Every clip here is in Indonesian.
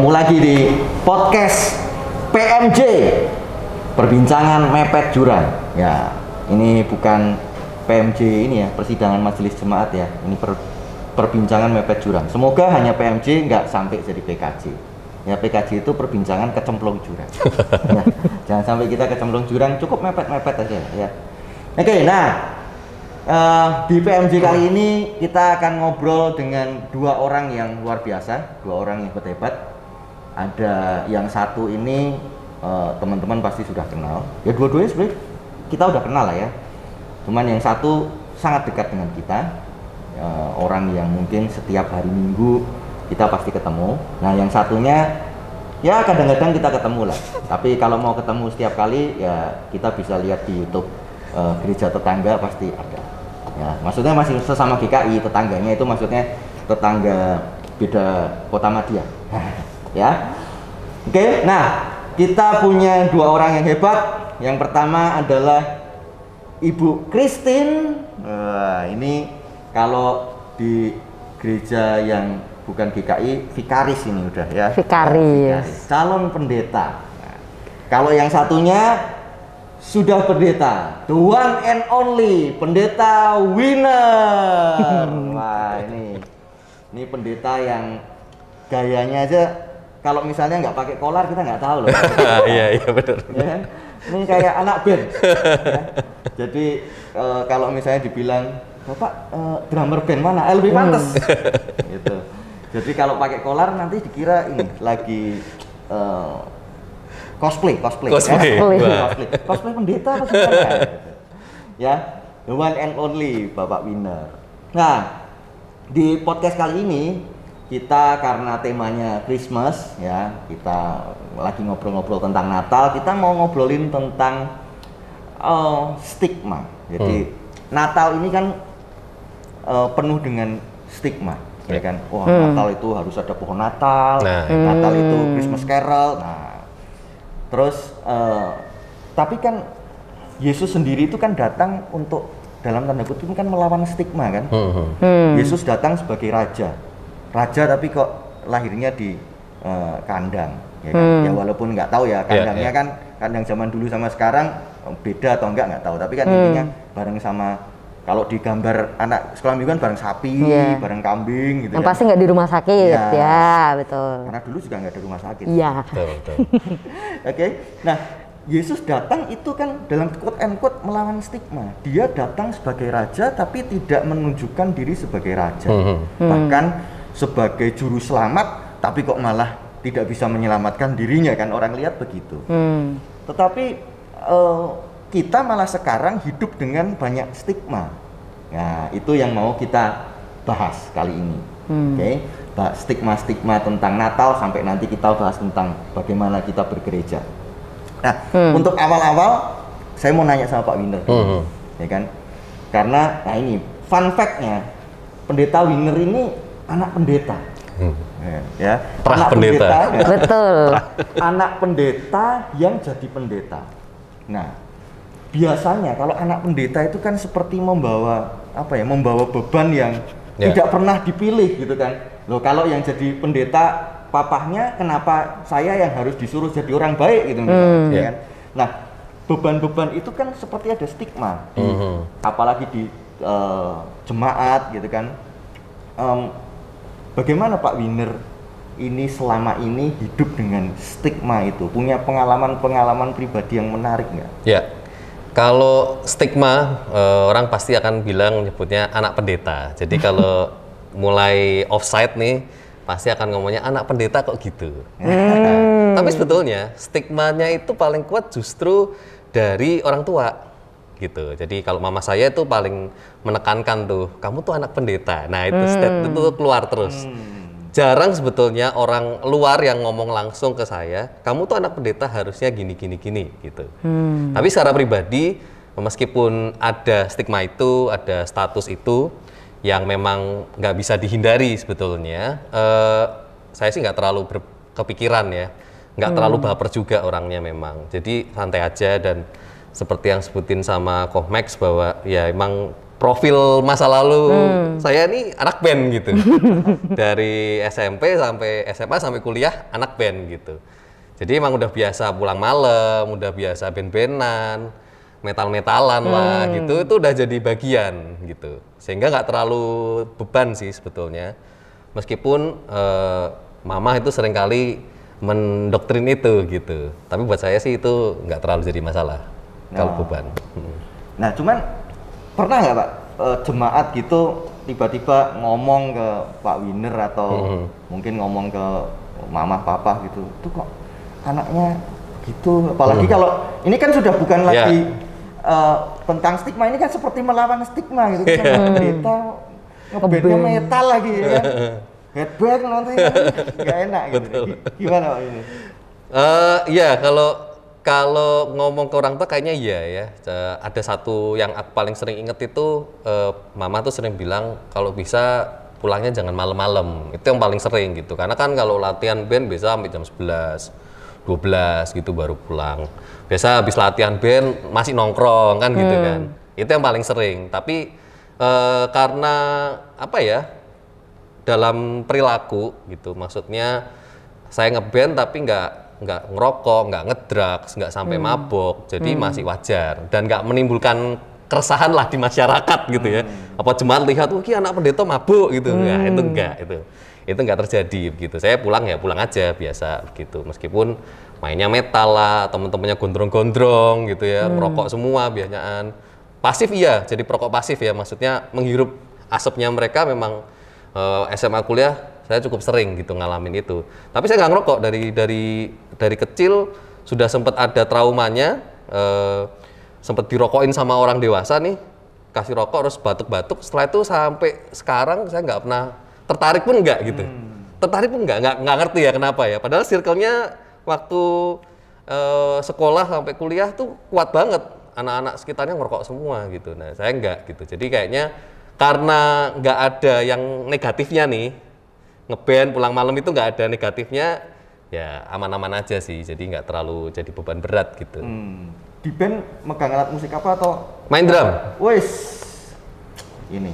Ketemu lagi di podcast PMJ, Perbincangan Mepet Jurang. Ya, ini bukan PMJ ini ya, Persidangan Majelis Jemaat ya. Ini perbincangan mepet jurang. Semoga hanya PMJ nggak sampai jadi PKJ. Ya, PKJ itu perbincangan kecemplung jurang. Ya, jangan sampai kita kecemplung jurang, cukup mepet-mepet aja ya. Oke, nah di PMJ kali ini kita akan ngobrol dengan dua orang yang luar biasa, dua orang yang hebat. Ada yang satu ini teman-teman pasti sudah kenal. Ya, dua-duanya sebenarnya kita udah kenal lah ya. Cuman yang satu sangat dekat dengan kita, orang yang mungkin setiap hari Minggu kita pasti ketemu. Nah, yang satunya ya kadang-kadang kita ketemu lah. Tapi kalau mau ketemu setiap kali ya kita bisa lihat di YouTube gereja tetangga pasti ada. Ya, maksudnya masih sesama GKI, tetangganya itu maksudnya tetangga beda kota Madia. Ya. Oke, nah kita punya dua orang yang hebat. Yang pertama adalah Ibu Christine. Ini kalau di gereja yang bukan GKI, vikaris ini udah ya. Vikaris. Calon pendeta. Nah, kalau yang satunya sudah pendeta, the one and only pendeta Winner. Wah, ini pendeta yang gayanya aja kalau misalnya nggak pakai kolar kita nggak tahu loh. Iya betul. Ya, ini kayak anak band. Ya. Jadi kalau misalnya dibilang Bapak drummer band mana? Lebih pantas. Gitu. Jadi kalau pakai kolar nanti dikira ini lagi cosplay pendeta apa sebenarnya? Ya, the one and only Bapak Winner. Nah, di podcast kali ini kita karena temanya Christmas ya, kita lagi ngobrol-ngobrol tentang Natal, kita mau ngobrolin tentang stigma. Jadi Natal ini kan penuh dengan stigma, ya kan? Wah, Natal itu harus ada pohon Natal, Natal itu Christmas Carol. Nah, terus tapi kan Yesus sendiri itu kan datang untuk dalam tanda kutip kan melawan stigma kan. Yesus datang sebagai raja tapi kok lahirnya di kandang ya kan? Ya walaupun nggak tahu ya kandangnya kan kandang zaman dulu sama sekarang beda atau nggak tahu, tapi kan intinya bareng sama, kalau di gambar anak sekolah minggu kan bareng sapi, bareng kambing gitu. Yang kan. pasti nggak di rumah sakit, ya betul. Karena dulu juga nggak ada rumah sakit. Iya. Betul. Oke, nah Yesus datang itu kan dalam quote and quote melawan stigma. Dia datang sebagai raja tapi tidak menunjukkan diri sebagai raja. Bahkan sebagai juru selamat, tapi kok malah tidak bisa menyelamatkan dirinya kan, orang lihat begitu. Tetapi kita malah sekarang hidup dengan banyak stigma. Nah, itu yang mau kita bahas kali ini. Oke, stigma-stigma tentang Natal sampai nanti kita bahas tentang bagaimana kita bergereja. Nah, untuk awal-awal saya mau nanya sama Pak Winner, ya kan? Karena nah ini fun fact-nya, pendeta Winner ini anak pendeta. Ya, anak pendeta. Ya. Betul. Anak pendeta yang jadi pendeta. Nah, biasanya kalau anak pendeta itu kan seperti membawa beban yang tidak pernah dipilih gitu kan. Loh, kalau yang jadi pendeta papahnya, kenapa saya yang harus disuruh jadi orang baik gitu ya kan. Nah, beban-beban itu kan seperti ada stigma apalagi di jemaat gitu kan. Bagaimana Pak Winner ini selama ini hidup dengan stigma itu? Punya pengalaman pribadi yang menarik nggak? Ya, kalau stigma orang pasti akan bilang nyebutnya anak pendeta. Jadi kalau mulai offside nih pasti akan ngomongnya anak pendeta kok gitu. Tapi sebetulnya stigmanya itu paling kuat justru dari orang tua gitu. Jadi kalau mama saya itu paling menekankan tuh, kamu tuh anak pendeta. Nah itu statement itu keluar terus. Jarang sebetulnya orang luar yang ngomong langsung ke saya, kamu tuh anak pendeta harusnya gini gitu. Tapi secara pribadi, meskipun ada stigma itu, ada status itu yang memang nggak bisa dihindari sebetulnya, saya sih nggak terlalu berkepikiran ya, nggak terlalu baper juga orangnya memang. Jadi santai aja, dan seperti yang sebutin sama Koh Max bahwa ya emang profil masa lalu saya ini anak band gitu. Dari SMP sampai SMA sampai kuliah anak band gitu. Jadi emang udah biasa pulang malam, udah biasa band-bandan, metal-metalan lah gitu. Itu udah jadi bagian gitu. Sehingga nggak terlalu beban sih sebetulnya. Meskipun mama itu seringkali mendoktrin itu gitu. Tapi buat saya sih itu nggak terlalu jadi masalah kalau beban. Nah, cuman pernah nggak Pak jemaat gitu tiba-tiba ngomong ke Pak Winner atau mungkin ngomong ke mama papa gitu, tuh kok anaknya gitu, apalagi kalau ini kan sudah bukan lagi tentang stigma, ini kan seperti melawan stigma gitu kan, pendeta ngebandnya metal lagi ya kan, headbang nanti kan nggak enak gitu. Gimana Pak ini? Iya, kalau ngomong ke orang tua kayaknya iya ya. Ada satu yang aku paling sering inget itu, mama tuh sering bilang kalau bisa pulangnya jangan malam-malam. Itu yang paling sering gitu. Karena kan kalau latihan band biasa sampai jam 11, 12 gitu baru pulang. Biasa habis latihan band masih nongkrong kan gitu kan. Itu yang paling sering. Tapi karena apa ya? Dalam perilaku gitu. Maksudnya saya ngeband tapi nggak ngerokok, nggak ngedrugs, nggak sampai mabok, jadi masih wajar dan nggak menimbulkan keresahan lah di masyarakat gitu ya. Apa jemaat lihat, ki anak pendeta mabuk gitu, nah, itu nggak terjadi gitu. Saya pulang ya pulang aja biasa gitu, meskipun mainnya metal lah, temen-temennya gondrong-gondrong gitu ya, merokok semua biasaan. Pasif iya, jadi perokok pasif ya, maksudnya menghirup asapnya mereka memang SMA kuliah saya cukup sering gitu ngalamin itu. Tapi saya nggak ngerokok dari kecil, sudah sempat ada traumanya, sempat dirokokin sama orang dewasa nih, kasih rokok terus batuk-batuk. Setelah itu sampai sekarang saya nggak pernah tertarik pun nggak gitu. Tertarik pun nggak ngerti ya kenapa ya. Padahal circle-nya waktu sekolah sampai kuliah tuh kuat banget, anak-anak sekitarnya ngerokok semua gitu. Nah saya nggak gitu. Jadi kayaknya karena nggak ada yang negatifnya nih, ngeband pulang malam itu nggak ada negatifnya, ya aman-aman aja sih, jadi nggak terlalu jadi beban berat gitu. Di band megang alat musik apa atau? Main drum. Wes, ini.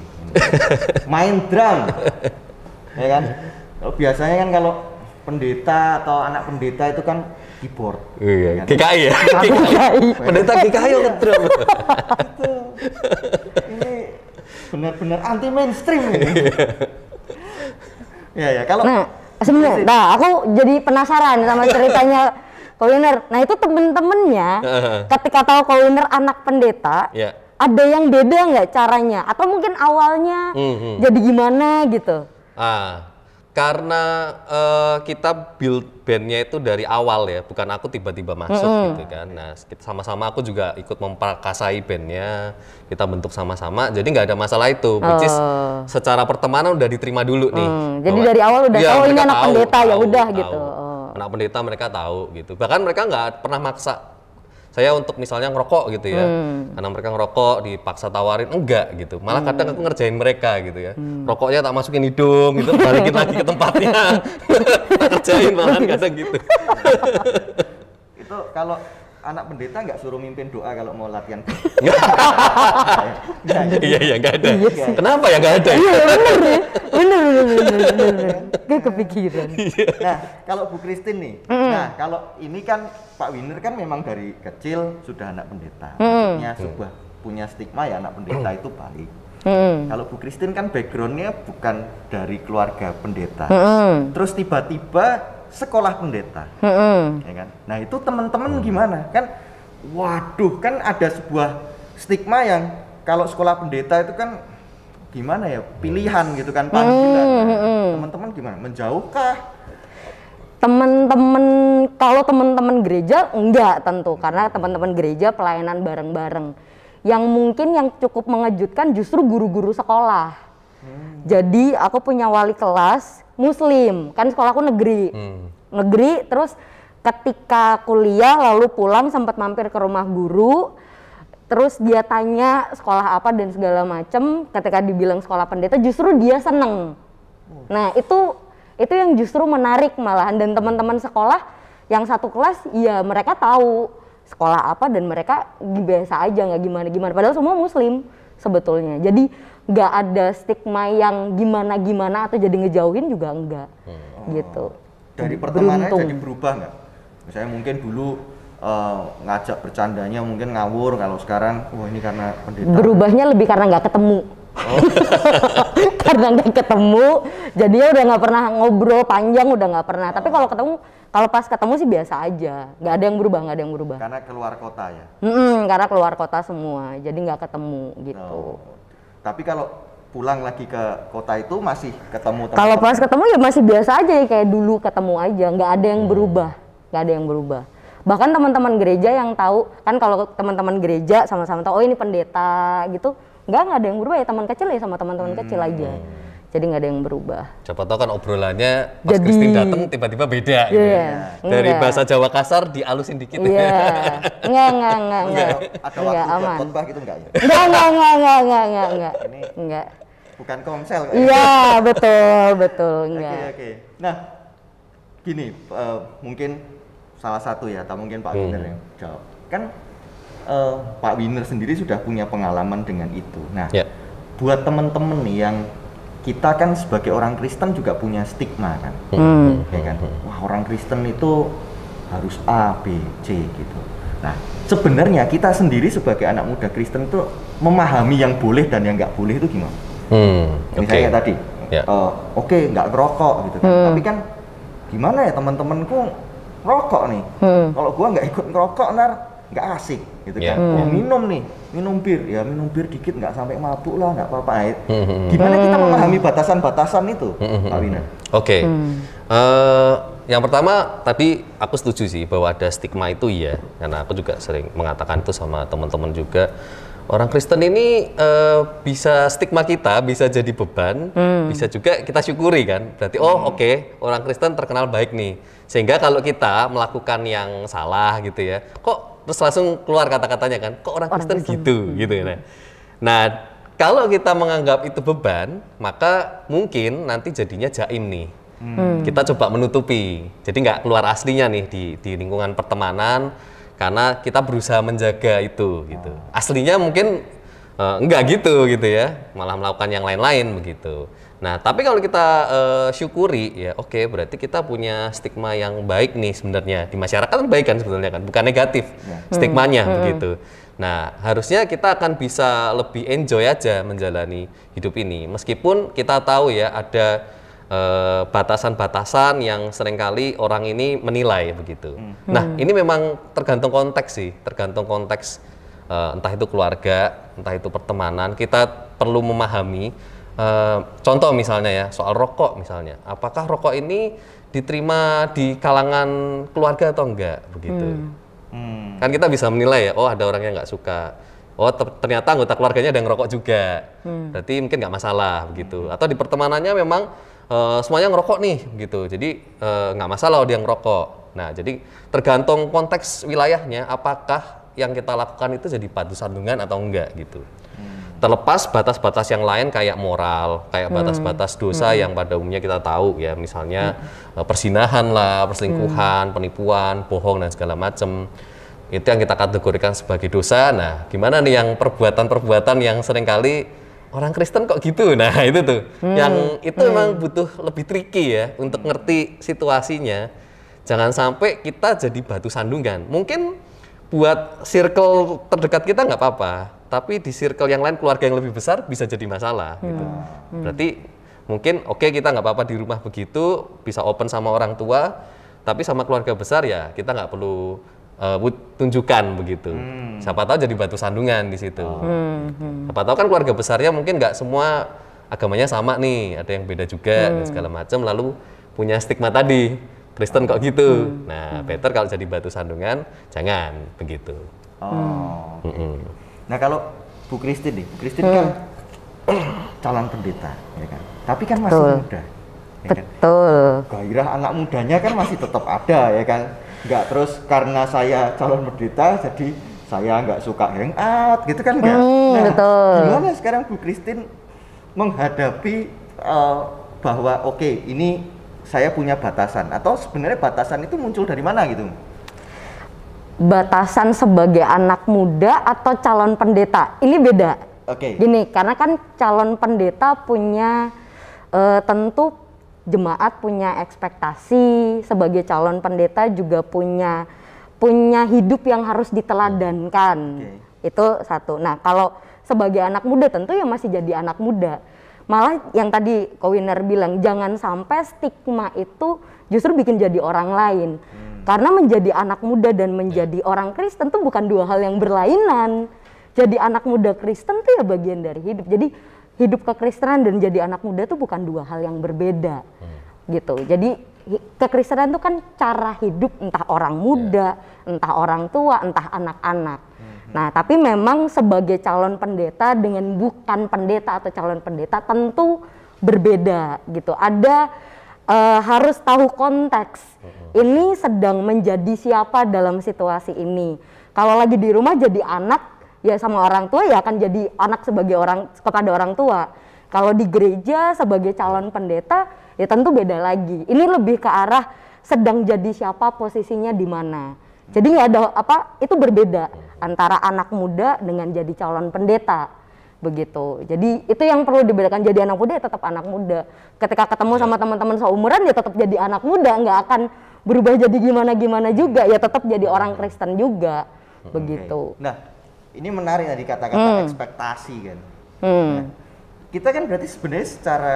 Main drum, ya kan? Kalau biasanya kan kalau pendeta atau anak pendeta itu kan keyboard. Iya. Kan? GKI ya. Pendeta GKI yang ngedrum. Ini benar-benar anti mainstream ini. Ya kalau sebenarnya, aku jadi penasaran sama ceritanya Ko Winner. Nah itu temen-temennya ketika tahu Ko Winner anak pendeta, ada yang beda nggak caranya? Atau mungkin awalnya jadi gimana gitu? Karena kita build bandnya itu dari awal ya, bukan aku tiba-tiba masuk gitu kan. Nah sama-sama aku juga ikut memperkasai bandnya, kita bentuk sama-sama, jadi nggak ada masalah itu. Which is secara pertemanan udah diterima dulu nih. Jadi dari awal udah tahu ini anak pendeta ya udah gitu. Anak pendeta mereka tahu gitu. Bahkan mereka nggak pernah maksa saya untuk misalnya ngerokok gitu ya, karena mereka ngerokok dipaksa tawarin, enggak gitu, malah kadang aku ngerjain mereka gitu ya, rokoknya tak masukin hidung gitu, balikin lagi ke tempatnya, tak kerjain malahan kadang gitu. Itu kalau anak pendeta nggak suruh mimpin doa kalau mau latihan? Iya nggak ada. Kenapa ya nggak ada? Iya bener. Gak kepikiran. Nah kalau Bu Christine nih, nah kalau ini kan Pak Winner kan memang dari kecil sudah anak pendeta, maksudnya punya stigma ya anak pendeta itu baik. Kalau Bu Christine kan backgroundnya bukan dari keluarga pendeta, terus tiba-tiba sekolah pendeta, ya kan? Nah itu teman-teman gimana? Kan, waduh, kan ada sebuah stigma yang kalau sekolah pendeta itu kan gimana ya, pilihan gitu kan, panggilan. Teman-teman gimana? Menjauhkah? Kalau teman-teman gereja enggak tentu, karena teman-teman gereja pelayanan bareng-bareng. Yang mungkin yang cukup mengejutkan justru guru-guru sekolah. Jadi aku punya wali kelas Muslim, kan sekolahku negeri, terus ketika kuliah lalu pulang sempat mampir ke rumah guru, terus dia tanya sekolah apa dan segala macem, ketika dibilang sekolah pendeta justru dia seneng. Nah itu yang justru menarik malahan, dan teman-teman sekolah yang satu kelas ya mereka tahu sekolah apa dan mereka biasa aja, nggak gimana-gimana, padahal semua Muslim, sebetulnya. Jadi nggak ada stigma yang gimana-gimana atau jadi ngejauhin juga enggak. Gitu. Dari pertemanannya jadi berubah nggak? Misalnya mungkin dulu ngajak bercandanya mungkin ngawur, kalau sekarang wah ini karena pendeta. Berubahnya lebih karena nggak ketemu. Karena nggak ketemu, jadinya udah nggak pernah ngobrol panjang, udah nggak pernah. Tapi kalau ketemu, kalau pas ketemu sih biasa aja, nggak ada yang berubah, nggak ada yang berubah. Karena keluar kota ya. Karena keluar kota semua, jadi nggak ketemu gitu. Tapi kalau pulang lagi ke kota itu masih ketemu teman-teman. Kalau pas ketemu ya masih biasa aja ya, kayak dulu ketemu aja, nggak ada yang berubah, nggak ada yang berubah. Bahkan teman-teman gereja yang tahu, kan kalau teman-teman gereja sama-sama tahu, oh ini pendeta gitu, nggak ada yang berubah ya, teman kecil ya sama teman-teman kecil aja. Jadi nggak ada yang berubah. Siapa tahu kan obrolannya pas Christine datang tiba-tiba beda gitu ya. Dari bahasa Jawa kasar dialusin dikit. Iya. Enggak. Ada waktu buat khotbah gitu enggak ya? Enggak. Bukan komsel. Iya, betul, enggak. Oke. Nah, gini, mungkin salah satu ya, atau mungkin Pak Winer yang jawab. Kan Pak Winer sendiri sudah punya pengalaman dengan itu. Nah, buat temen-temen nih yang kita kan sebagai orang Kristen juga punya stigma kan, ya kan? Wah, orang Kristen itu harus A, B, C gitu. Nah, sebenarnya kita sendiri sebagai anak muda Kristen itu memahami yang boleh dan yang nggak boleh itu gimana? Misalnya tadi, oke, nggak ngerokok gitu kan, tapi kan gimana ya teman-temanku rokok nih, kalau gua nggak ikut ngerokok nggak asik gitu kan. Oh, minum bir dikit, nggak sampai mabuk lah, nggak apa-apa. Gimana kita memahami batasan-batasan itu, Pak Wina? Oke. Yang pertama tadi aku setuju sih bahwa ada stigma itu ya, karena aku juga sering mengatakan itu sama teman-teman juga. Orang Kristen ini bisa stigma kita bisa jadi beban, bisa juga kita syukuri kan. Berarti oke, orang Kristen terkenal baik nih. Sehingga kalau kita melakukan yang salah gitu ya, kok terus langsung keluar kata-katanya kan, kok orang Kristen gitu ya. Nah, kalau kita menganggap itu beban, maka mungkin nanti jadinya jaim nih. Kita coba menutupi, jadi nggak keluar aslinya nih di lingkungan pertemanan, karena kita berusaha menjaga itu gitu. Aslinya mungkin enggak gitu ya, malah melakukan yang lain-lain begitu. Nah, tapi kalau kita syukuri ya, oke, berarti kita punya stigma yang baik nih sebenarnya di masyarakat, kan baik kan sebetulnya kan, bukan negatif stigmanya begitu. Nah, harusnya kita akan bisa lebih enjoy aja menjalani hidup ini, meskipun kita tahu ya ada batasan-batasan yang seringkali orang ini menilai begitu. Nah, ini memang tergantung konteks sih, tergantung konteks, entah itu keluarga, entah itu pertemanan, kita perlu memahami. Contoh misalnya ya, soal rokok misalnya, apakah rokok ini diterima di kalangan keluarga atau enggak begitu. Kan kita bisa menilai ya, oh ada orang yang nggak suka, oh ternyata anggota keluarganya ada yang ngerokok juga, berarti mungkin nggak masalah begitu. Atau di pertemanannya memang semuanya ngerokok nih gitu, jadi nggak masalah dia ngerokok. Nah, jadi tergantung konteks wilayahnya, apakah yang kita lakukan itu jadi batu sandungan atau enggak gitu. Terlepas batas-batas yang lain kayak moral, kayak batas-batas dosa yang pada umumnya kita tahu ya, misalnya persinahan lah, perselingkuhan, penipuan, bohong dan segala macam. Itu yang kita kategorikan sebagai dosa. Nah, gimana nih yang perbuatan-perbuatan yang seringkali orang Kristen kok gitu? Nah, itu tuh. Yang itu memang butuh lebih tricky ya untuk ngerti situasinya. Jangan sampai kita jadi batu sandungan. Mungkin buat circle terdekat kita nggak apa-apa, tapi di circle yang lain, keluarga yang lebih besar bisa jadi masalah gitu. Berarti mungkin kita nggak apa-apa di rumah begitu, bisa open sama orang tua, tapi sama keluarga besar ya kita nggak perlu tunjukkan begitu. Siapa tahu jadi batu sandungan di situ. Siapa tahu kan keluarga besarnya mungkin nggak semua agamanya sama nih, ada yang beda juga dan segala macam, lalu punya stigma tadi, Kristen kok gitu. Nah, better kalau jadi batu sandungan, jangan begitu. Nah, kalau Bu Christine nih, Bu Christine kan calon pendeta, ya kan? Tapi kan masih muda. Ya kan? Gairah anak mudanya kan masih tetap ada, ya kan? Nggak terus karena saya calon pendeta, jadi saya nggak suka hangout, gitu kan nggak? Nah, gimana sekarang Bu Christine menghadapi bahwa ini saya punya batasan, atau sebenarnya batasan itu muncul dari mana gitu? Batasan sebagai anak muda atau calon pendeta? Ini beda. Oke. Gini, karena kan calon pendeta punya tentu jemaat punya ekspektasi, sebagai calon pendeta juga punya hidup yang harus diteladankan. Itu satu. Nah, kalau sebagai anak muda tentu ya masih jadi anak muda. Malah yang tadi Ko Winner bilang, jangan sampai stigma itu justru bikin jadi orang lain. Karena menjadi anak muda dan menjadi orang Kristen itu bukan dua hal yang berlainan. Jadi anak muda Kristen tuh ya bagian dari hidup. Jadi hidup kekristenan dan jadi anak muda itu bukan dua hal yang berbeda. Gitu. Jadi kekristenan itu kan cara hidup entah orang muda, entah orang tua, entah anak-anak. Nah, tapi memang sebagai calon pendeta dengan bukan pendeta atau calon pendeta tentu berbeda gitu. Ada harus tahu konteks. Ini sedang menjadi siapa dalam situasi ini. Kalau lagi di rumah jadi anak ya sama orang tua ya akan jadi anak sebagai kepada orang tua. Kalau di gereja sebagai calon pendeta ya tentu beda lagi. Ini lebih ke arah sedang jadi siapa, posisinya di mana. Jadi nggak ada itu berbeda antara anak muda dengan jadi calon pendeta begitu. Jadi itu yang perlu dibedakan, jadi anak muda ya tetap anak muda. Ketika ketemu sama teman-teman seumuran ya tetap jadi anak muda, nggak akan berubah jadi gimana juga, ya tetap jadi orang Kristen juga begitu. Nah, ini menarik tadi kata-kata ekspektasi kan. Nah, kita kan berarti sebenarnya secara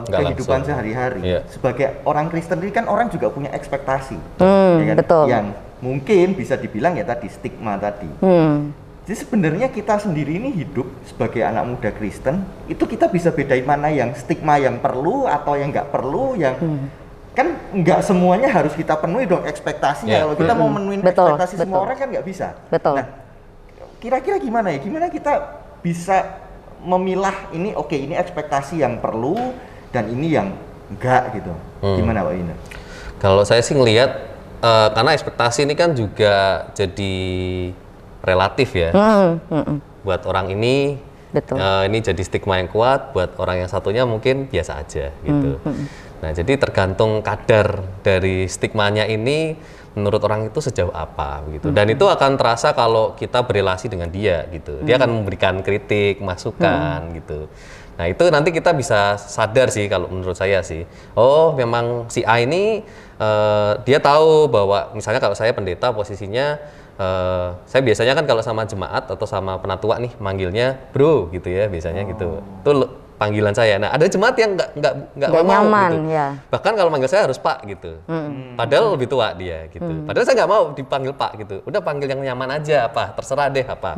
kehidupan sehari-hari sebagai orang Kristen ini kan orang juga punya ekspektasi, ya kan? Betul. Yang mungkin bisa dibilang ya tadi stigma tadi. Jadi sebenarnya kita sendiri ini hidup sebagai anak muda Kristen itu kita bisa bedain mana yang stigma yang perlu atau yang nggak perlu, yang kan nggak semuanya harus kita penuhi dong ekspektasinya. Kalau kita mau menuhin ekspektasi semua orang kan nggak bisa. Nah, kira-kira gimana ya? Gimana kita bisa memilah ini ini ekspektasi yang perlu dan ini yang enggak gitu. Gimana Pak Winner? Kalau saya sih ngelihat karena ekspektasi ini kan juga jadi relatif ya. Buat orang ini ini jadi stigma yang kuat, buat orang yang satunya mungkin biasa aja gitu. Nah, jadi tergantung kadar dari stigmanya ini menurut orang itu sejauh apa gitu. Dan itu akan terasa kalau kita berelasi dengan dia gitu. Dia akan memberikan kritik, masukan gitu. Nah, itu nanti kita bisa sadar sih kalau menurut saya sih. Oh, memang si A ini dia tahu bahwa misalnya kalau saya pendeta posisinya saya biasanya kan kalau sama jemaat atau sama penatua nih manggilnya bro gitu ya biasanya gitu. Itu panggilan saya. Nah, ada jemaat yang nggak mau nyaman, gitu. Ya. Bahkan kalau manggil saya harus Pak gitu. Padahal lebih tua dia gitu. Padahal saya nggak mau dipanggil Pak gitu. Udah panggil yang nyaman aja apa, terserah deh apa.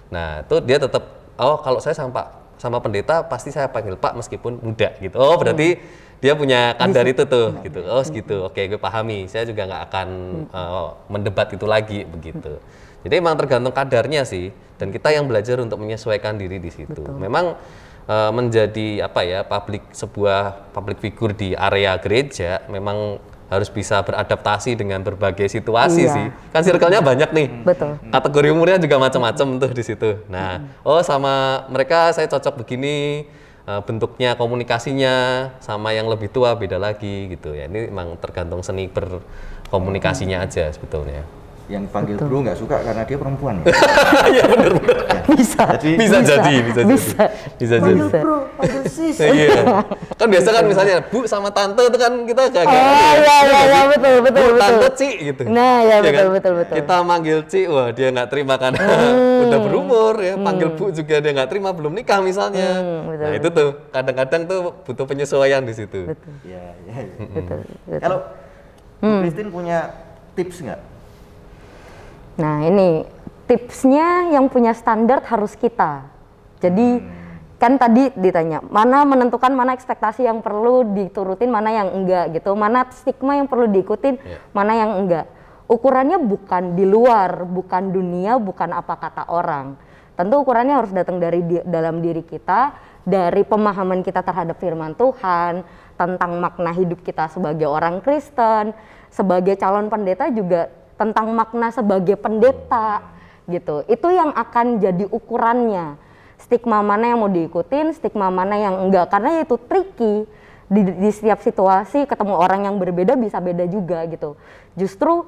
Nah, itu dia tetap kalau saya sama pendeta pasti saya panggil Pak meskipun muda gitu. Oh, berarti dia punya kadar itu tuh gitu. Oh, segitu. Oke, gue pahami. Saya juga nggak akan mendebat itu lagi begitu. Jadi emang tergantung kadarnya sih, dan kita yang belajar untuk menyesuaikan diri di situ. Memang menjadi sebuah public figure di area gereja memang harus bisa beradaptasi dengan berbagai situasi sih. Kan circle-nya banyak nih. Betul. Kategori umurnya juga macam-macam tuh di situ. Nah, sama mereka saya cocok begini, bentuknya komunikasinya sama yang lebih tua beda lagi gitu ya. Ini memang tergantung seni berkomunikasinya aja sebetulnya. Yang panggil bro nggak suka karena dia perempuan ya? Iya benar. Bisa jadi. Panggil bro, panggil sis. Iya. Kan biasa kan misalnya Bu sama Tante itu kan kita agak iya, betul. Tante Ci gitu. Nah, ya betul. Kita manggil Ci, wah dia nggak terima karena udah berumur ya. Panggil Bu juga dia nggak terima, belum nikah misalnya. Nah, itu tuh kadang-kadang tuh butuh penyesuaian di situ. Iya. Betul. Kalau Christine punya tips nggak? Nah, ini tipsnya yang punya standar harus kita. Jadi kan tadi ditanya, mana menentukan mana ekspektasi yang perlu diturutin, mana yang enggak gitu. Mana stigma yang perlu diikutin, mana yang enggak. Ukurannya bukan di luar, bukan dunia, bukan apa kata orang. Tentu ukurannya harus datang dari dalam diri kita, dari pemahaman kita terhadap firman Tuhan, tentang makna hidup kita sebagai orang Kristen, sebagai calon pendeta juga tentang makna sebagai pendeta gitu. Itu yang akan jadi ukurannya. Stigma mana yang mau diikutin, stigma mana yang enggak, karena itu tricky. Di setiap situasi ketemu orang yang berbeda bisa beda juga gitu. Justru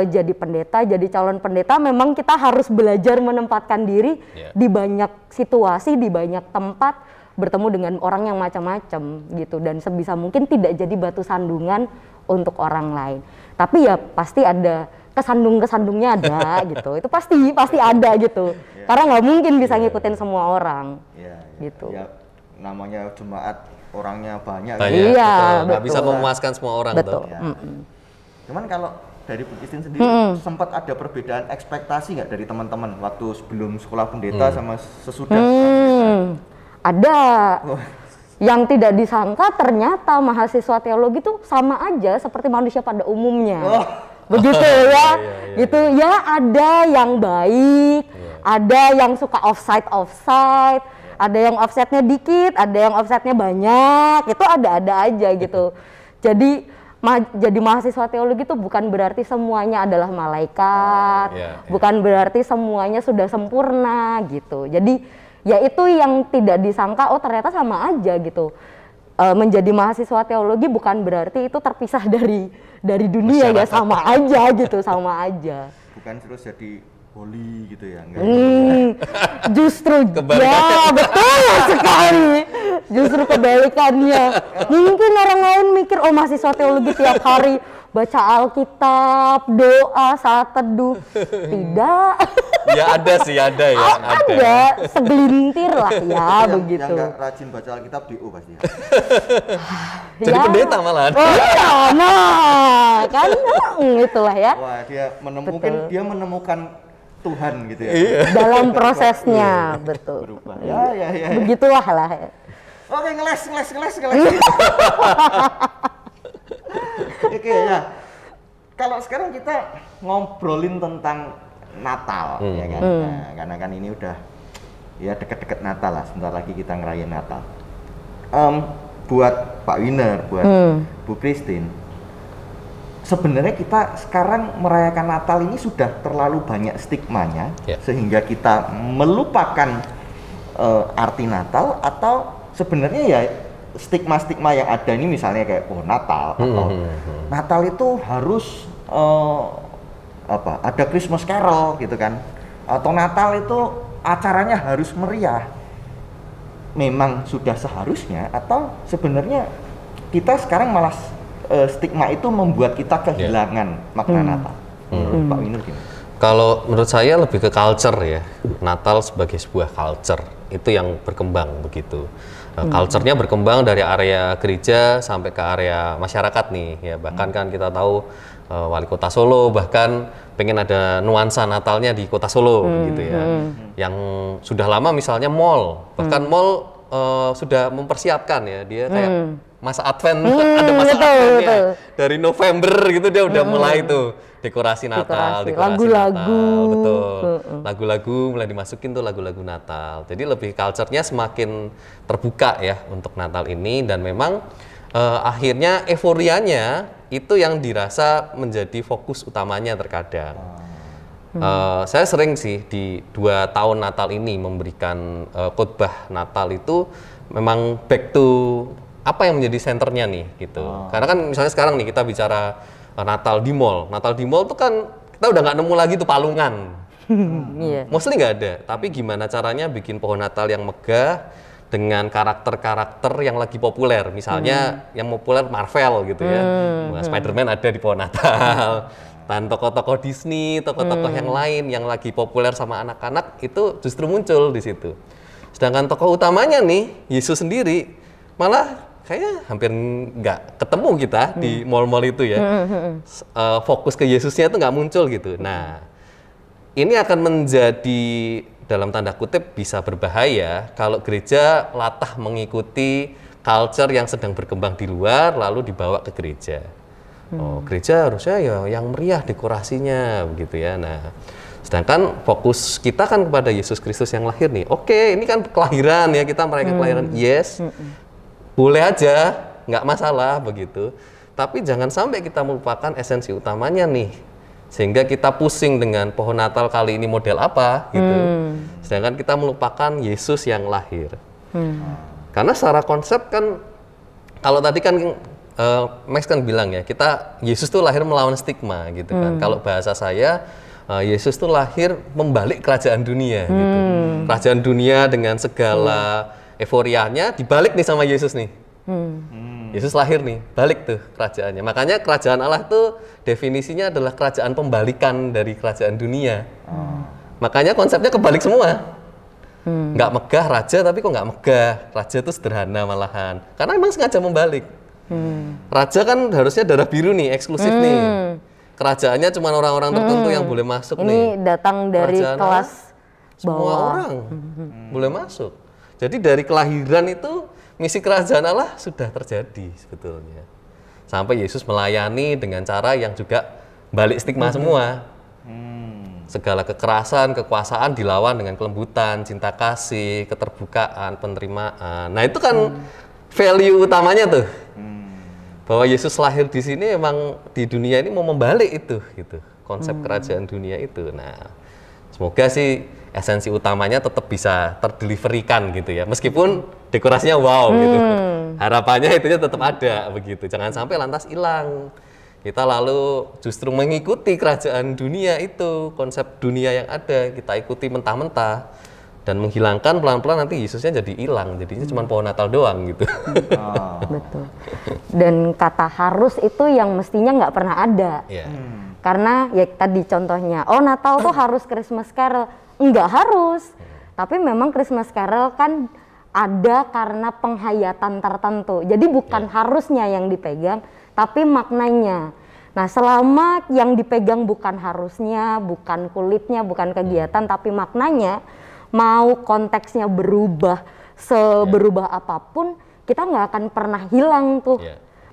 jadi pendeta, jadi calon pendeta, memang kita harus belajar menempatkan diri di banyak situasi, di banyak tempat, bertemu dengan orang yang macam-macam gitu, dan sebisa mungkin tidak jadi batu sandungan untuk orang lain. Tapi ya pasti ada kesandung-kesandungnya ada gitu, itu pasti ada gitu, karena nggak mungkin bisa ngikutin semua orang gitu. Ya, namanya jemaat orangnya banyak. Iya, nggak bisa memuaskan semua orang. Betul. Cuman kalau dari Bu Christine sendiri sempat ada perbedaan ekspektasi nggak dari teman-teman waktu sebelum sekolah pendeta sama sesudah? Ada. Yang tidak disangka ternyata mahasiswa teologi itu sama aja seperti manusia pada umumnya. Begitu ya. Gitu ya, ada yang baik, ada yang suka offside, ada yang offsetnya dikit, ada yang offsetnya banyak. Itu ada aja gitu. Jadi jadi mahasiswa teologi itu bukan berarti semuanya adalah malaikat, bukan berarti semuanya sudah sempurna gitu. Jadi ya itu yang tidak disangka, oh ternyata sama aja gitu. Menjadi mahasiswa teologi bukan berarti itu terpisah dari dunia ya, sama aja gitu, sama aja. Bukan terus jadi holy gitu ya? Justru ya betul sekali. Justru kebalikannya. Mungkin orang lain mikir, oh mahasiswa teologi tiap hari baca Alkitab, doa, saat teduh. Tidak. Ya ada sih, ada ya. Ada, segelintir lah ya begitu. Yang nggak rajin baca Alkitab DO pasti ya. Jadi pendeta malahan. Oh iya, nah kan itulah ya. Wah, dia menemukan Tuhan gitu ya. Dalam prosesnya, betul. Berubah. Ya. Begitulah lah. Oke, ngeles. Oke ya. Kalau sekarang kita ngobrolin tentang Natal, ya kan? Nah, karena kan ini udah ya deket-deket Natal lah. Sebentar lagi kita ngerayain Natal. Buat Pak Winer, buat Bu Christine, sebenarnya kita sekarang merayakan Natal ini sudah terlalu banyak stigmanya, sehingga kita melupakan arti Natal, atau sebenarnya ya stigma-stigma yang ada ini, misalnya kayak Natal atau Natal itu harus ada Christmas Carol gitu kan, atau Natal itu acaranya harus meriah. Memang sudah seharusnya, atau sebenarnya kita sekarang malah stigma itu membuat kita kehilangan makna Natal? Pak Winer gimana? Kalau menurut saya lebih ke culture ya. Natal sebagai sebuah culture itu yang berkembang begitu. Culture-nya berkembang dari area gereja sampai ke area masyarakat nih ya. Bahkan kan kita tahu wali kota Solo bahkan pengen ada nuansa Natalnya di kota Solo gitu ya. Yang sudah lama misalnya mall, bahkan mall sudah mempersiapkan ya, dia kayak masa Advent, ada masa Advent ya. Dari November gitu dia udah mulai tuh dekorasi Natal, lagu-lagu, betul. Lagu-lagu mulai dimasukin tuh lagu-lagu Natal. Jadi lebih culture-nya semakin terbuka ya untuk Natal ini, dan memang akhirnya euforianya itu yang dirasa menjadi fokus utamanya terkadang. Saya sering sih di 2 tahun Natal ini memberikan khotbah Natal itu memang back to apa yang menjadi senternya nih gitu. Karena kan misalnya sekarang nih kita bicara Natal di mall. Natal di mall tuh kan kita udah nggak nemu lagi tuh palungan. Mostly nggak ada. Tapi gimana caranya bikin pohon Natal yang megah dengan karakter-karakter yang lagi populer. Misalnya yang populer Marvel gitu ya. Spider-Man ada di pohon Natal. Dan tokoh-tokoh Disney, tokoh-tokoh yang lain yang lagi populer sama anak-anak itu justru muncul di situ. Sedangkan tokoh utamanya nih, Yesus sendiri, malah kayaknya hampir nggak ketemu kita di mall-mall itu ya. Fokus ke Yesusnya itu nggak muncul gitu. Nah, ini akan menjadi dalam tanda kutip bisa berbahaya kalau gereja latah mengikuti culture yang sedang berkembang di luar lalu dibawa ke gereja. Gereja harusnya ya yang meriah dekorasinya begitu ya. Nah, sedangkan fokus kita kan kepada Yesus Kristus yang lahir nih. Oke, ini kan kelahiran ya, kita merayakan kelahiran. Yes, boleh aja, nggak masalah begitu. Tapi jangan sampai kita melupakan esensi utamanya nih. Sehingga kita pusing dengan pohon Natal kali ini model apa gitu. Sedangkan kita melupakan Yesus yang lahir. Karena secara konsep kan, kalau tadi kan Max kan bilang ya, Yesus tuh lahir melawan stigma gitu kan. Kalau bahasa saya, Yesus tuh lahir membalik kerajaan dunia gitu. Kerajaan dunia dengan segala euforianya dibalik nih sama Yesus nih. Yesus lahir nih, balik tuh kerajaannya. Makanya kerajaan Allah tuh definisinya adalah kerajaan pembalikan dari kerajaan dunia. Makanya konsepnya kebalik semua. Nggak megah raja, tapi kok nggak megah. Raja tuh sederhana malahan. Karena emang sengaja membalik. Raja kan harusnya darah biru nih, eksklusif nih. Kerajaannya cuma orang-orang tertentu yang boleh masuk Ini nih. datang dari Kerajaan kelas semua bawah. orang boleh masuk. Jadi dari kelahiran itu misi kerajaan Allah sudah terjadi sebetulnya. Sampai Yesus melayani dengan cara yang juga balik stigma semua. Segala kekerasan, kekuasaan dilawan dengan kelembutan, cinta kasih, keterbukaan, penerimaan. Nah itu kan value utamanya tuh. Bahwa Yesus lahir di sini emang di dunia ini mau membalik itu gitu. Konsep kerajaan dunia itu. Nah, semoga sih esensi utamanya tetap bisa terdeliverikan gitu ya. Meskipun dekorasinya wow gitu. Harapannya itunya tetap ada begitu. Jangan sampai lantas hilang. Kita lalu justru mengikuti kerajaan dunia itu, konsep dunia yang ada, kita ikuti mentah-mentah dan menghilangkan pelan-pelan nanti Yesusnya jadi hilang, jadinya cuma pohon Natal doang gitu. Betul. Dan kata harus itu yang mestinya nggak pernah ada. Yeah. Karena ya tadi contohnya, oh Natal tuh harus Christmas Carol. Enggak harus. Tapi memang Christmas Carol kan ada karena penghayatan tertentu. Jadi bukan harusnya yang dipegang, tapi maknanya. Nah, selama yang dipegang bukan harusnya, bukan kulitnya, bukan kegiatan, tapi maknanya, mau konteksnya berubah, seberubah apapun, kita nggak akan pernah hilang tuh.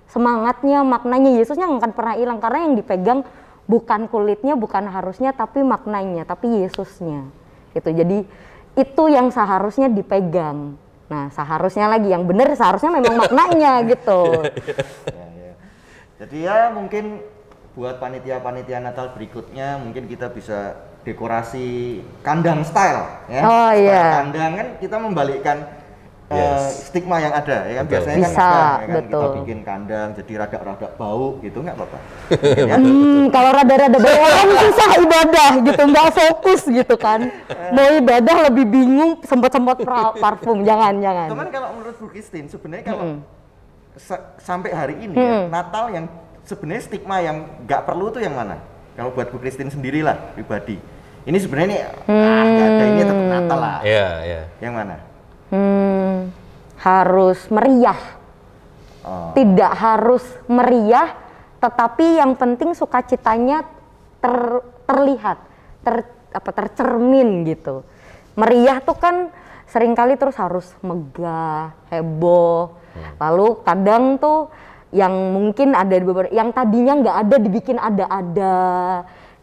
Semangatnya, maknanya, Yesusnya nggak akan pernah hilang. Karena yang dipegang bukan kulitnya, bukan harusnya, tapi maknanya, tapi Yesusnya. Gitu. Jadi, itu yang seharusnya dipegang. Nah, seharusnya lagi, yang benar seharusnya memang maknanya gitu. Jadi ya mungkin buat panitia-panitia Natal berikutnya mungkin kita bisa dekorasi kandang style ya. Oh iya. Kandang kan kita membalikkan stigma yang ada ya kan. Betul. Biasanya Bisa, kan, ya kan? Kita betul. bikin kandang jadi rada-rada bau gitu nggak apa-apa. Kalau rada-rada bawaan susah ibadah gitu, nggak fokus gitu kan. Mau ibadah lebih bingung, sempat-sempat parfum, jangan. Cuman kalau menurut Bu Christine sebenarnya kalau sampai hari ini ya, Natal yang sebenarnya stigma yang nggak perlu tuh yang mana? Kalau buat Bu Christine sendirilah pribadi, ini sebenarnya nih nggak ada ini tetap Natal lah. Iya. Yang mana? Harus meriah. Tidak harus meriah, tetapi yang penting sukacitanya terlihat, tercermin gitu. Meriah tuh kan seringkali terus harus megah, heboh. Lalu kadang tuh yang mungkin ada di beberapa, yang tadinya nggak ada dibikin ada-ada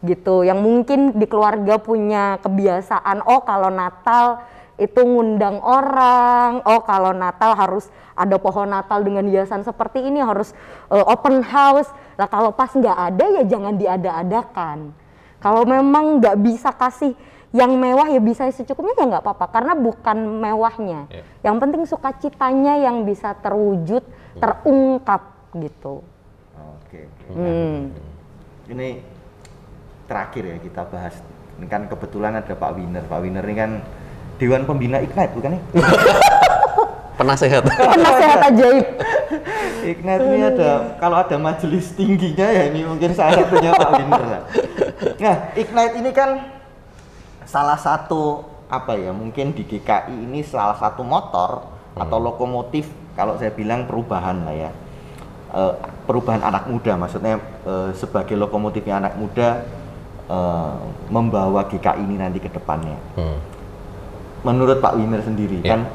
gitu. Yang mungkin di keluarga punya kebiasaan, oh kalau Natal itu ngundang orang, oh kalau Natal harus ada pohon Natal dengan hiasan seperti ini, harus open house. Nah kalau pas nggak ada ya jangan diada-adakan. Kalau memang nggak bisa kasih yang mewah ya bisa secukupnya ya nggak apa-apa, karena bukan mewahnya. Yang penting sukacitanya yang bisa terwujud, terungkap gitu. Oke. Ini terakhir ya kita bahas. Ini kan kebetulan ada Pak Winner. Pak Winner ini kan Dewan Pembina Ignite bukan ya? Penasehat. Penasehat ajaib. Ignite ini ada, kalau ada majelis tingginya ya ini mungkin salah satunya Pak Winner lah. Nah, Ignite ini kan salah satu apa ya, mungkin di GKI ini salah satu motor atau lokomotif kalau saya bilang perubahan lah ya. Perubahan anak muda, maksudnya sebagai lokomotifnya anak muda membawa GKI ini nanti ke depannya. Menurut Pak Winner sendiri kan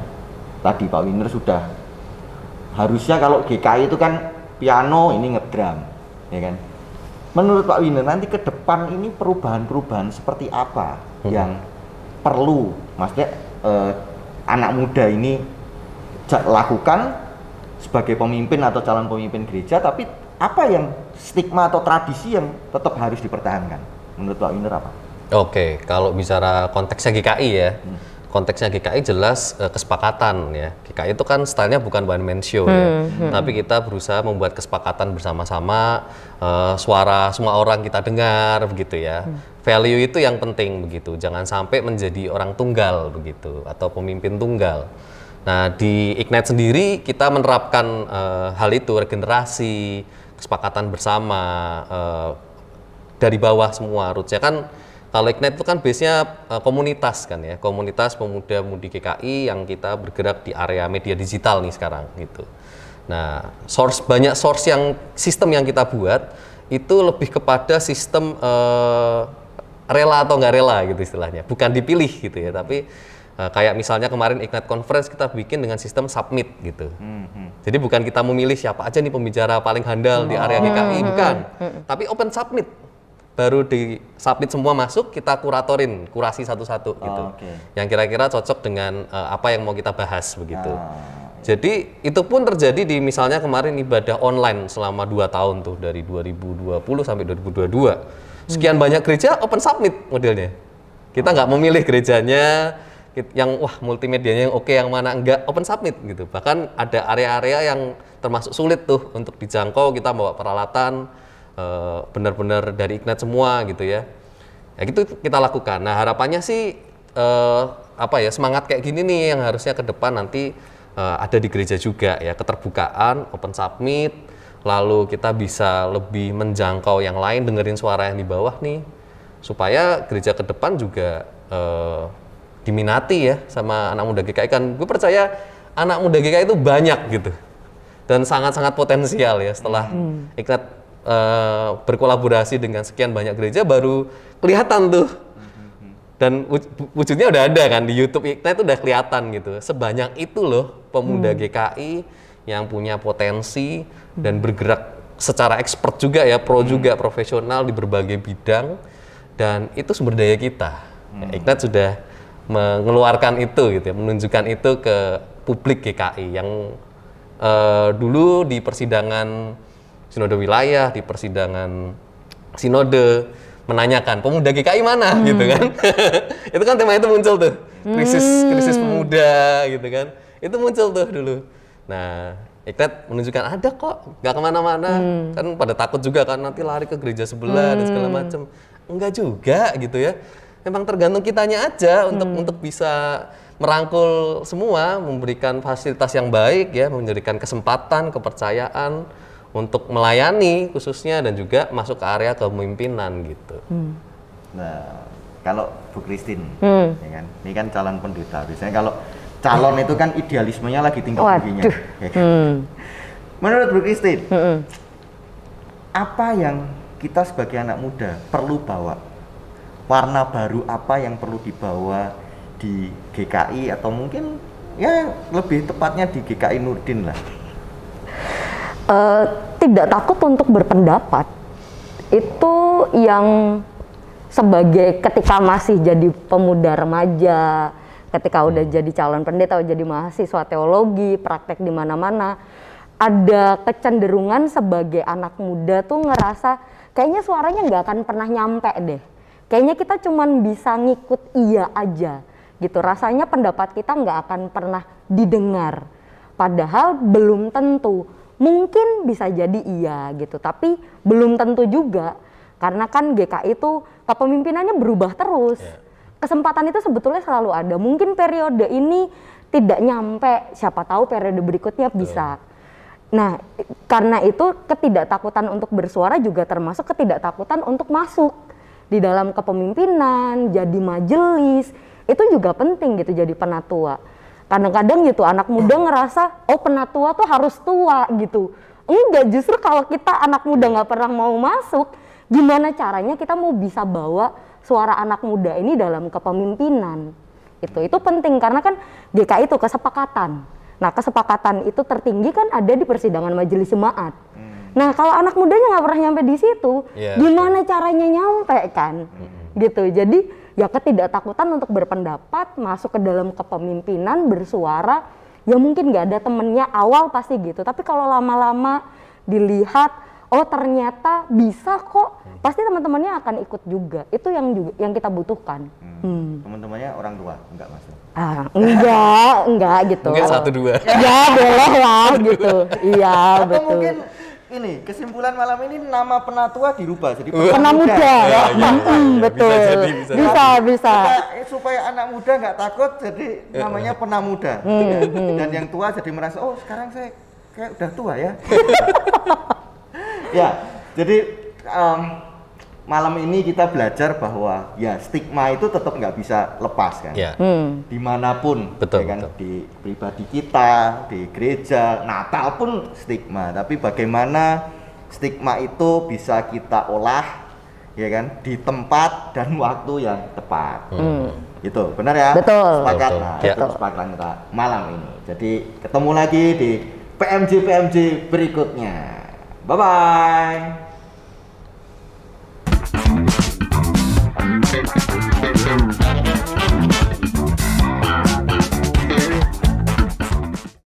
tadi Pak Winner sudah harusnya kalau GKI itu kan piano, ini ngedrum ya kan. Menurut Pak Winner nanti ke depan ini perubahan-perubahan seperti apa yang perlu, maksudnya anak muda ini lakukan sebagai pemimpin atau calon pemimpin gereja, tapi apa yang stigma atau tradisi yang tetap harus dipertahankan menurut Pak Winner apa? Oke, kalau bicara konteksnya GKI ya, konteksnya GKI jelas kesepakatan ya. GKI itu kan stylenya bukan one man show ya, tapi kita berusaha membuat kesepakatan bersama-sama, suara semua orang kita dengar begitu ya. Value itu yang penting begitu, jangan sampai menjadi orang tunggal begitu atau pemimpin tunggal. Nah di Ignite sendiri kita menerapkan hal itu, regenerasi, kesepakatan bersama dari bawah semua roots-nya kan. Kalau Ignite itu kan base-nya komunitas kan ya, komunitas pemuda-mudi GKI yang kita bergerak di area media digital nih sekarang gitu. Nah, banyak source yang sistem yang kita buat itu lebih kepada sistem rela atau nggak rela gitu istilahnya, bukan dipilih gitu ya, tapi kayak misalnya kemarin Ignite Conference kita bikin dengan sistem submit gitu. Jadi bukan kita memilih siapa aja nih pembicara paling handal di area GKI, bukan, tapi open submit. Baru di submit semua masuk, kita kurasi satu-satu gitu. Yang kira-kira cocok dengan apa yang mau kita bahas begitu. Jadi itu pun terjadi di misalnya kemarin ibadah online selama 2 tahun tuh, dari 2020 sampai 2022. Sekian banyak gereja open submit modelnya. Kita nggak memilih gerejanya yang wah multimedianya yang oke, yang mana enggak, open submit gitu. Bahkan ada area-area yang termasuk sulit tuh untuk dijangkau, kita bawa peralatan benar-benar dari Ignite semua gitu ya. Ya gitu kita lakukan. Nah harapannya sih semangat kayak gini nih yang harusnya ke depan nanti ada di gereja juga ya, keterbukaan, open submit, lalu kita bisa lebih menjangkau yang lain, dengerin suara yang di bawah nih, supaya gereja ke depan juga diminati ya sama anak muda GKI. Kan gue percaya anak muda GKI itu banyak gitu dan sangat-sangat potensial ya. Setelah Ignite berkolaborasi dengan sekian banyak gereja baru kelihatan tuh, dan wujudnya udah ada kan di YouTube Ignite itu udah kelihatan gitu, sebanyak itu loh pemuda GKI yang punya potensi dan bergerak secara expert juga ya, juga profesional di berbagai bidang, dan itu sumber daya kita. Ignite sudah mengeluarkan itu gitu ya, menunjukkan itu ke publik GKI yang dulu di persidangan sinode wilayah, di persidangan sinode menanyakan pemuda GKI mana gitu kan. Itu kan tema itu muncul tuh, krisis pemuda gitu kan, itu muncul tuh dulu. Nah Ignite menunjukkan ada kok, nggak kemana-mana. Kan pada takut juga kan nanti lari ke gereja sebelah dan segala macam. Enggak juga gitu ya, memang tergantung kitanya aja untuk bisa merangkul semua, memberikan fasilitas yang baik ya, memberikan kesempatan, kepercayaan untuk melayani khususnya, dan juga masuk ke area kepemimpinan gitu. Nah, kalau Bu Christine, ya kan, ini kan calon pendeta. Biasanya kalau calon itu kan idealismenya lagi tinggi-tingginya. Ya kan? Menurut Bu Christine, apa yang kita sebagai anak muda perlu bawa? Warna baru apa yang perlu dibawa di GKI, atau mungkin ya lebih tepatnya di GKI Nurdin lah? Tidak takut untuk berpendapat, itu yang sebagai ketika masih jadi pemuda remaja, ketika udah jadi calon pendeta, udah jadi mahasiswa teologi, praktek di mana-mana, ada kecenderungan sebagai anak muda tuh ngerasa kayaknya suaranya nggak akan pernah nyampe deh, kayaknya kita cuman bisa ngikut iya aja gitu, rasanya pendapat kita nggak akan pernah didengar, padahal belum tentu. Mungkin bisa jadi iya gitu, tapi belum tentu juga, karena kan GKI itu kepemimpinannya berubah terus. Kesempatan itu sebetulnya selalu ada. Mungkin periode ini tidak nyampe, siapa tahu periode berikutnya bisa. Nah, karena itu ketidaktakutan untuk bersuara juga termasuk ketidaktakutan untuk masuk di dalam kepemimpinan, jadi majelis, itu juga penting gitu, jadi penatua. Kadang-kadang gitu anak muda ngerasa oh penatua tuh harus tua gitu. Enggak, justru kalau kita anak muda nggak pernah mau masuk, gimana caranya kita mau bisa bawa suara anak muda ini dalam kepemimpinan? Itu penting, karena kan GKI itu kesepakatan. Nah kesepakatan itu tertinggi kan ada di persidangan majelis jemaat. Nah kalau anak mudanya nggak pernah nyampe di situ, gimana caranya nyampe kan? Gitu. Jadi ya ketidaktakutan untuk berpendapat, masuk ke dalam kepemimpinan, bersuara, ya mungkin nggak ada temennya awal pasti gitu. Tapi kalau lama-lama dilihat, oh ternyata bisa kok, pasti teman-temannya akan ikut juga. Itu yang kita butuhkan. Teman-temannya orang tua, enggak mas? Enggak gitu. Mungkin 1-2. Ya boleh lah gitu. Iya Atau betul. mungkin ini kesimpulan malam ini nama penatua dirubah jadi Penamuda. Ya, Betul. Bisa. Supaya anak muda nggak takut jadi namanya penamuda. Dan yang tua jadi merasa oh sekarang saya kayak udah tua ya. Ya, jadi malam ini kita belajar bahwa ya stigma itu tetap nggak bisa lepas kan. Ya. Dimanapun, Betul, ya kan, betul. di pribadi kita, di gereja, Natal pun stigma. Tapi bagaimana stigma itu bisa kita olah, ya kan, di tempat dan waktu yang tepat. Gitu, benar ya? Betul. Sepakat. Betul. Nah, Ya. itu kesepakatan kita malam ini. Jadi ketemu lagi di PMJ berikutnya. Bye bye.